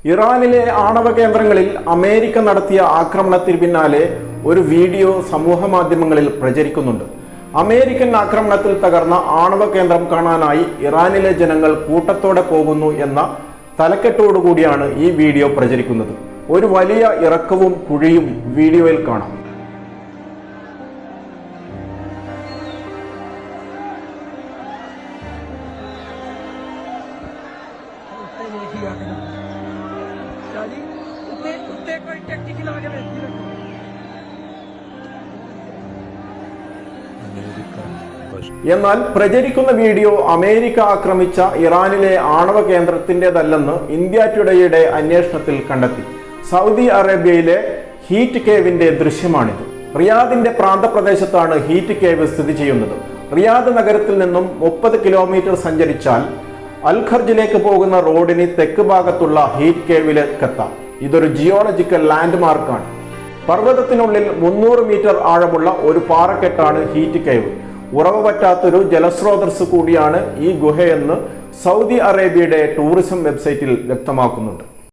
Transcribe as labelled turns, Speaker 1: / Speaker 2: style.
Speaker 1: ഇറാനിലെ ആണവ കേന്ദ്രങ്ങളിൽ അമേരിക്ക നടത്തിയ ആക്രമണത്തിന് പിന്നാലെ ഒരു വീഡിയോ സമൂഹ മാധ്യമങ്ങളിൽ പ്രചരിക്കുന്നുണ്ട്. അമേരിക്കൻ ആക്രമണത്തിൽ തകർന്ന ആണവ കേന്ദ്രം കാണാനായി ഇറാനിലെ ജനങ്ങൾ കൂട്ടത്തോടെ പോകുന്നു എന്ന തലക്കെട്ടോടുകൂടിയാണ് ഈ വീഡിയോ പ്രചരിക്കുന്നത്. ഒരു വലിയ ഇറക്കവും കുഴിയും വീഡിയോയിൽ കാണാം. എന്നാൽ പ്രചരിക്കുന്ന വീഡിയോ അമേരിക്ക ആക്രമിച്ച ഇറാനിലെ ആണവ കേന്ദ്രത്തിൻ്റെതല്ലെന്ന് ഇന്ത്യ ടുഡേയുടെ അന്വേഷണത്തിൽ കണ്ടെത്തി. സൗദി അറേബ്യയിലെ ഹീറ്റ് കേവിന്റെ ദൃശ്യമാണിത്. റിയാദിന്റെ പ്രാന്തപ്രദേശത്താണ് ഹീറ്റ് കേവ് സ്ഥിതി ചെയ്യുന്നത്. റിയാദ് നഗരത്തിൽ നിന്നും 30 കിലോമീറ്റർ സഞ്ചരിച്ചാൽ അൽഖർജിലേക്ക് പോകുന്ന റോഡിന് തെക്ക് ഭാഗത്തുള്ള ഹീറ്റ് കേവിലേക്കെത്താം. ഇതൊരു ജിയോളജിക്കൽ ലാൻഡ്മാർക്കാണ്. പർവ്വതത്തിനുള്ളിൽ 300 മീറ്റർ ആഴമുള്ള ഒരു പാറക്കെട്ടാണ് ഹീറ്റ് കേവ്. ഉറവ് പറ്റാത്തൊരു ജലസ്രോതസ് കൂടിയാണ് ഈ ഗുഹയെന്ന് സൗദി അറേബ്യയുടെ ടൂറിസം വെബ്സൈറ്റിൽ വ്യക്തമാക്കുന്നുണ്ട്.